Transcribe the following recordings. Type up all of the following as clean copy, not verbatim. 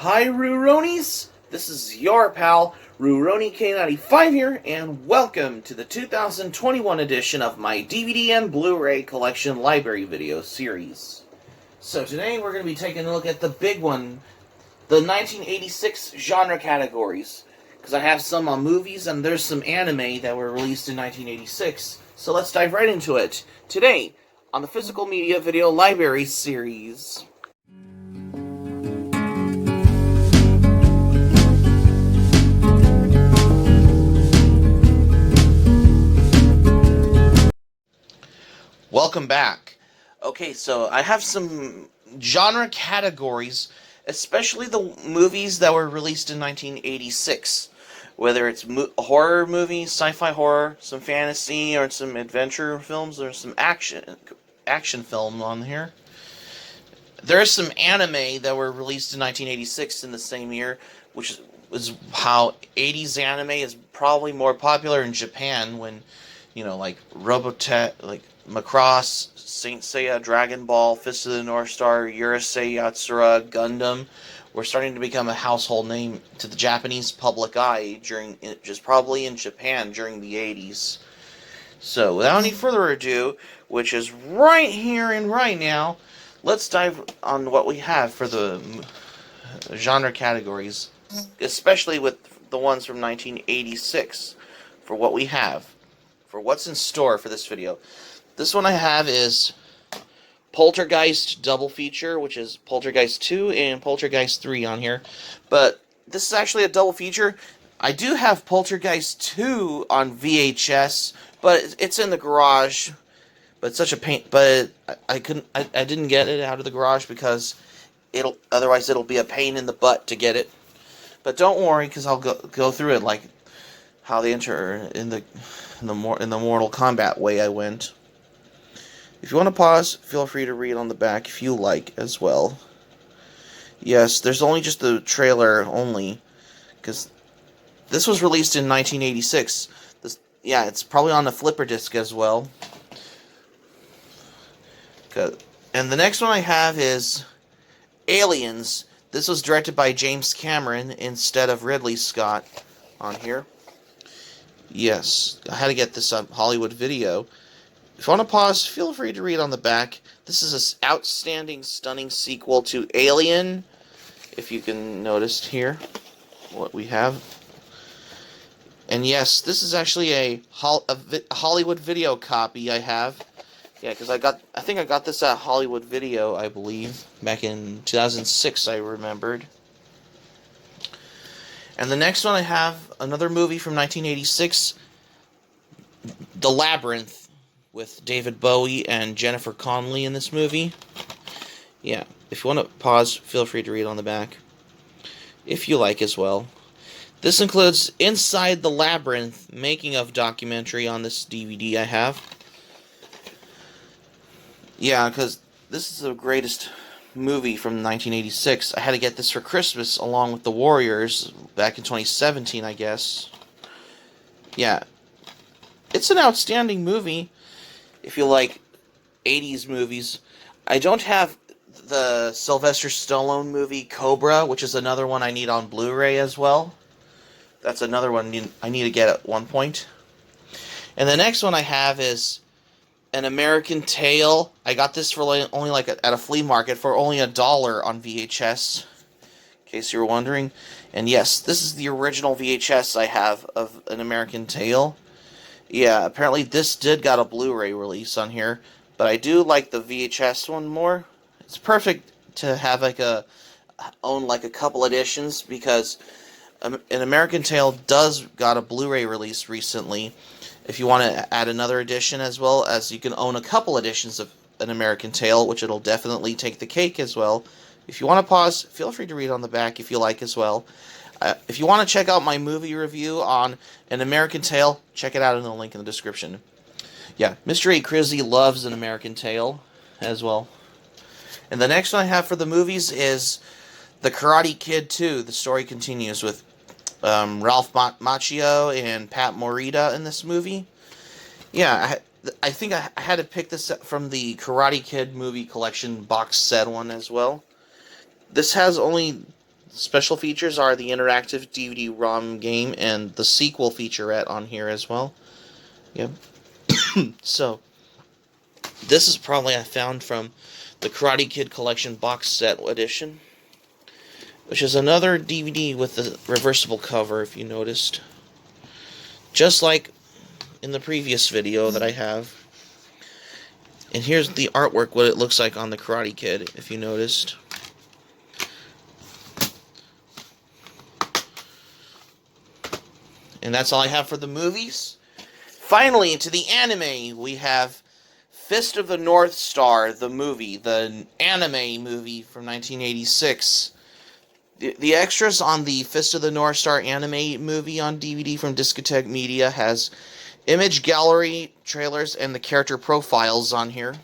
Hi Ruronis, this is your pal Ruroni K95 here, and welcome to the 2021 edition of my DVD and Blu-ray Collection library video series. So today we're going to be taking a look at the big one, the 1986 genre categories, because I have some on movies and there's some anime that were released in 1986, so let's dive right into it. Today, on the Physical Media Video Library series. Welcome back. Okay, so I have some genre categories, especially the movies that were released in 1986. Whether it's horror movies, sci-fi horror, some fantasy, or some adventure films, or some action film on here. There's some anime that were released in 1986 in the same year, which is how 80s anime is probably more popular in Japan when, like Robotech, like Macross, Saint Seiya, Dragon Ball, Fist of the North Star, Urusei Yatsura, Gundam were starting to become a household name to the Japanese public eye probably in Japan during the 80s. So, without any further ado, which is right here and right now, let's dive on what we have for the genre categories, especially with the ones from 1986, for what we have, for what's in store for this video. This one I have is Poltergeist double feature, which is Poltergeist 2 and Poltergeist 3 on here. But this is actually a double feature. I do have Poltergeist 2 on VHS, but it's in the garage. But it's such a pain. But I didn't get it out of the garage because otherwise it'll be a pain in the butt to get it. But don't worry, because I'll go through it like how they enter in the Mortal Kombat way I went. If you want to pause, feel free to read on the back if you like as well. Yes, there's only just the trailer only, because this was released in 1986. Yeah, it's probably on the flipper disc as well. And the next one I have is Aliens. This was directed by James Cameron instead of Ridley Scott on here. Yes, I had to get this on Hollywood Video. If you want to pause, feel free to read on the back. This is an outstanding, stunning sequel to Alien, if you can notice here what we have. And yes, this is actually a Hollywood Video copy I have. Yeah, because I think I got this at Hollywood Video, I believe, back in 2006, I remembered. And the next one I have, another movie from 1986, The Labyrinth, with David Bowie and Jennifer Connelly in this movie. Yeah, if you want to pause, feel free to read on the back, if you like as well. This includes Inside the Labyrinth making of documentary on this DVD I have. Yeah, because this is the greatest movie from 1986. I had to get this for Christmas along with The Warriors back in 2017, I guess. Yeah, it's an outstanding movie if you like 80s movies. I don't have the Sylvester Stallone movie Cobra, which is another one I need on Blu-ray as well. That's another one I need to get at one point. And the next one I have is An American Tail. I got this for only like at a flea market for only $1 on VHS, in case you were wondering. And yes, this is the original VHS I have of An American Tail. Yeah, apparently this did got a Blu-ray release on here, but I do like the VHS one more. It's perfect to have own a couple editions, because An American Tail does got a Blu-ray release recently. If you want to add another edition, as well as you can own a couple editions of An American Tail, which it'll definitely take the cake as well. If you want to pause, feel free to read on the back if you like as well. If you want to check out my movie review on An American Tail, check it out in the link in the description. Yeah, Mr. A. Crizzy loves An American Tail as well. And the next one I have for the movies is The Karate Kid 2. The story continues with Ralph Macchio and Pat Morita in this movie. Yeah, I think I had to pick this up from the Karate Kid movie collection box set one as well. This has only special features are the interactive DVD ROM game and the sequel featurette on here as well. Yep. So, this is probably I found from the Karate Kid Collection box set edition, which is another DVD with the reversible cover, if you noticed. Just like in the previous video that I have. And here's the artwork, what it looks like on the Karate Kid, if you noticed. And that's all I have for the movies. Finally, to the anime, we have Fist of the North Star, the movie, the anime movie from 1986. The extras on the Fist of the North Star anime movie on DVD from Discotheque Media has image gallery, trailers, and the character profiles on here.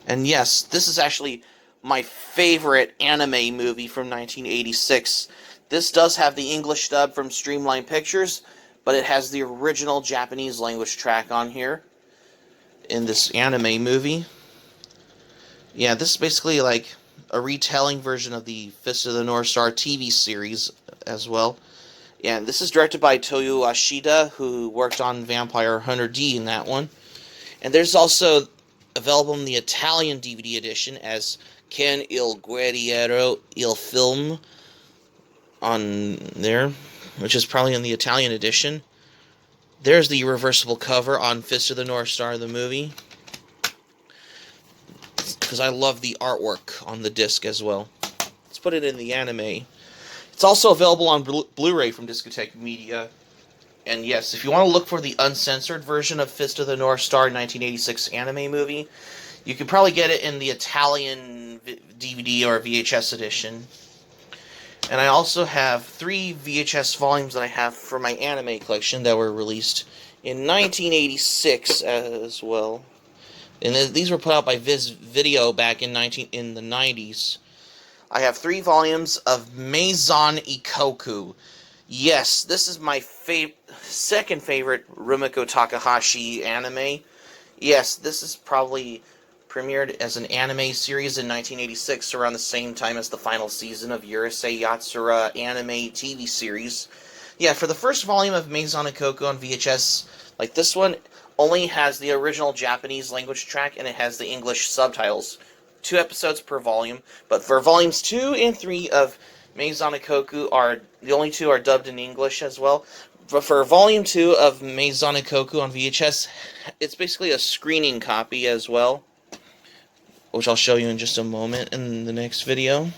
And yes, this is actually my favorite anime movie from 1986. This does have the English dub from Streamline Pictures, but it has the original Japanese language track on here in this anime movie. Yeah, this is basically like a retelling version of the Fist of the North Star TV series as well. Yeah, this is directed by Toyo Ashida, who worked on Vampire Hunter D in that one. And there's also available in the Italian DVD edition as Ken il Guerriero il Film on there, which is probably in the Italian edition. There's the reversible cover on Fist of the North Star, the movie, because I love the artwork on the disc as well. Let's put it in the anime. It's also available on Blu-ray from Discotheque Media. And yes, if you want to look for the uncensored version of Fist of the North Star 1986 anime movie, you can probably get it in the Italian DVD or VHS edition. And I also have 3 VHS volumes that I have for my anime collection that were released in 1986 as well. And these were put out by Viz Video back in the 90s. I have 3 volumes of Maison Ikkoku. Yes, this is my second favorite Rumiko Takahashi anime. Yes, this is probably premiered as an anime series in 1986, around the same time as the final season of Urusei Yatsura anime TV series. Yeah, for the first volume of Maison Ikkoku on VHS, like this one, only has the original Japanese language track and it has the English subtitles. 2 episodes per volume, but for volumes 2 and 3 of Maison Ikkoku the only 2 are dubbed in English as well. But for volume 2 of Maison Ikkoku on VHS, it's basically a screening copy as well, which I'll show you in just a moment in the next video, in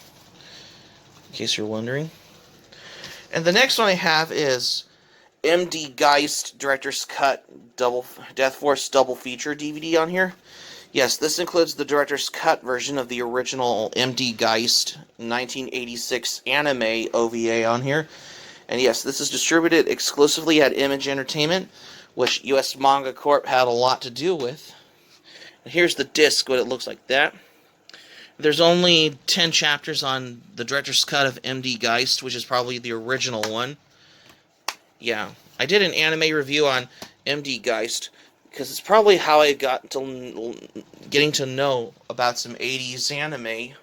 case you're wondering. And the next one I have is MD Geist Director's Cut Death Force Double Feature DVD on here. Yes, this includes the Director's Cut version of the original MD Geist 1986 anime OVA on here. And yes, this is distributed exclusively at Image Entertainment, which US Manga Corp had a lot to do with. And here's the disc, what it looks like that. There's only 10 chapters on the Director's Cut of MD Geist, which is probably the original one. Yeah, I did an anime review on MD Geist, because it's probably how I got to getting to know about some 80s anime.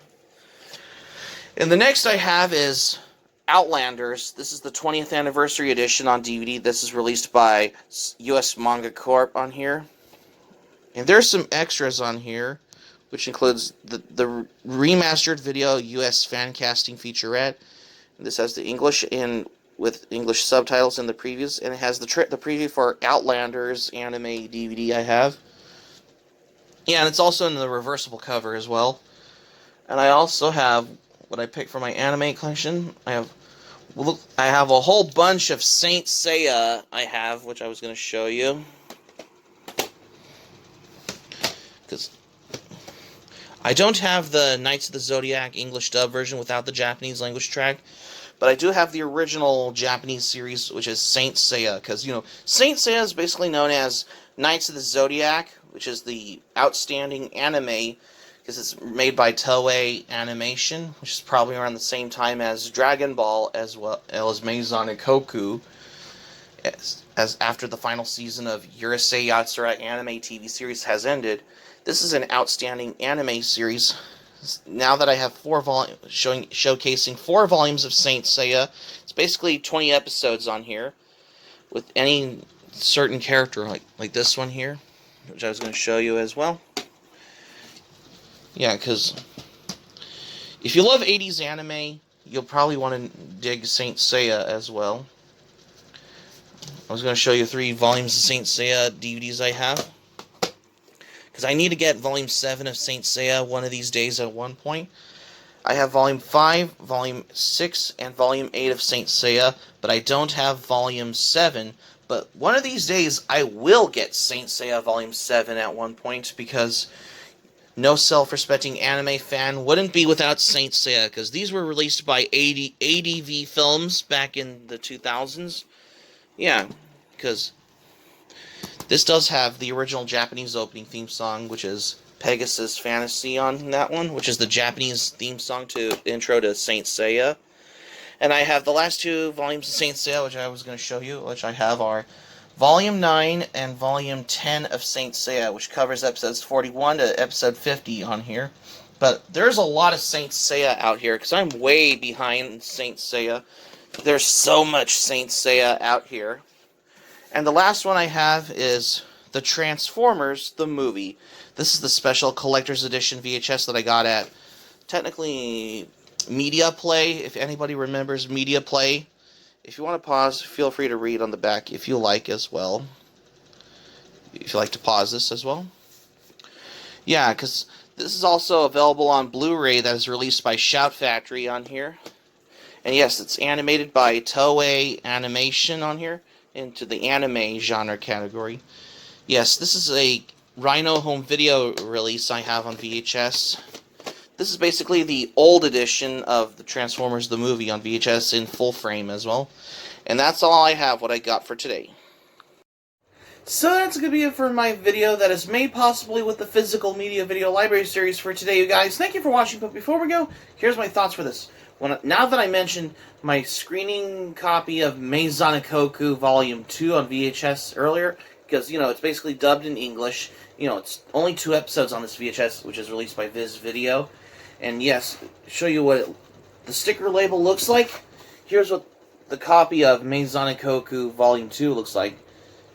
And the next I have is Outlanders. This is the 20th anniversary edition on DVD. This is released by US Manga Corp on here. And there's some extras on here, which includes the remastered video US fan casting featurette. And this has the English with English subtitles in the previews, and it has the preview for Outlanders anime DVD I have. Yeah, and it's also in the reversible cover as well. And I also have what I picked for my anime collection. I have a whole bunch of Saint Seiya which I was going to show you. Because I don't have the Knights of the Zodiac English dub version without the Japanese language track. But I do have the original Japanese series, which is Saint Seiya, because, Saint Seiya is basically known as Knights of the Zodiac, which is the outstanding anime, because it's made by Toei Animation, which is probably around the same time as Dragon Ball, as well as Maison Ikkoku, as after the final season of Urusei Yatsura anime TV series has ended. This is an outstanding anime series, now that I have showcasing 4 volumes of Saint Seiya. It's basically 20 episodes on here with any certain character like this one here, which I was going to show you as well. Yeah, because if you love 80s anime, you'll probably want to dig Saint Seiya as well. I was going to show you 3 volumes of Saint Seiya DVDs I have, because I need to get Volume 7 of Saint Seiya one of these days at one point. I have Volume 5, Volume 6, and Volume 8 of Saint Seiya, but I don't have Volume 7. But one of these days, I will get Saint Seiya Volume 7 at one point, because no self-respecting anime fan wouldn't be without Saint Seiya, because these were released by ADV Films back in the 2000s. Yeah, because this does have the original Japanese opening theme song, which is Pegasus Fantasy on that one, which is the Japanese theme song to intro to Saint Seiya. And I have the last 2 volumes of Saint Seiya, which I was going to show you, which I have are Volume 9 and Volume 10 of Saint Seiya, which covers episodes 41 to episode 50 on here. But there's a lot of Saint Seiya out here, because I'm way behind Saint Seiya. There's so much Saint Seiya out here. And the last one I have is the Transformers, the movie. This is the special collector's edition VHS that I got at, technically, Media Play, if anybody remembers Media Play. If you want to pause, feel free to read on the back if you like as well. If you like to pause this as well. Yeah, because this is also available on Blu-ray that is released by Shout Factory on here. And yes, it's animated by Toei Animation on here, into the anime genre category. Yes, this is a Rhino home video release I have on VHS. This is basically the old edition of the Transformers the movie on VHS in full frame as well. And that's all I have, what I got for today. So that's going to be it for my video that is made possibly with the Physical Media Video Library series for today, you guys. Thank you for watching, but before we go, here's my thoughts for this. Now that I mentioned my screening copy of Meizanikoku Volume 2 on VHS earlier, because, you know, it's basically dubbed in English. You know, it's only 2 episodes on this VHS, which is released by Viz Video. And yes, show you what the sticker label looks like. Here's what the copy of Meizanikoku Volume 2 looks like.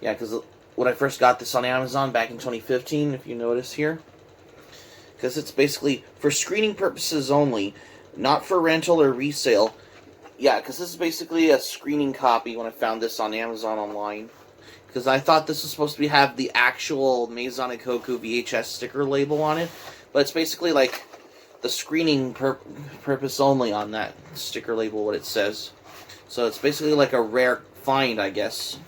Yeah, because when I first got this on Amazon back in 2015, if you notice here. Because it's basically for screening purposes only, not for rental or resale. Yeah, because this is basically a screening copy when I found this on Amazon online. Because I thought this was supposed to have the actual Meizanikoku VHS sticker label on it. But it's basically like the screening purpose only on that sticker label, what it says. So it's basically like a rare find, I guess.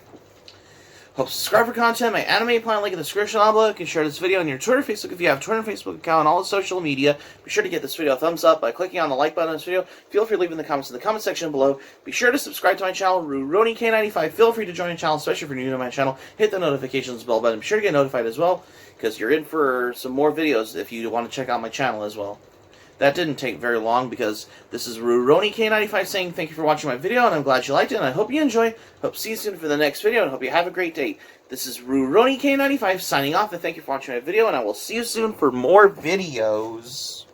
Hope to subscribe for content. My anime plan link in the description below. You can share this video on your Twitter, Facebook if you have a Twitter, Facebook account, and all the social media. Be sure to give this video a thumbs up by clicking on the like button on this video. Feel free to leave in the comments in the comment section below. Be sure to subscribe to my channel, RuRoniK95. Feel free to join the channel, especially if you're new to my channel. Hit the notifications bell button. Be sure to get notified as well, because you're in for some more videos if you want to check out my channel as well. That didn't take very long, because this is RuRoniK95 saying thank you for watching my video, and I'm glad you liked it, and I hope you enjoy. Hope to see you soon for the next video, and hope you have a great day. This is RuRoniK95 signing off, and thank you for watching my video, and I will see you soon for more videos.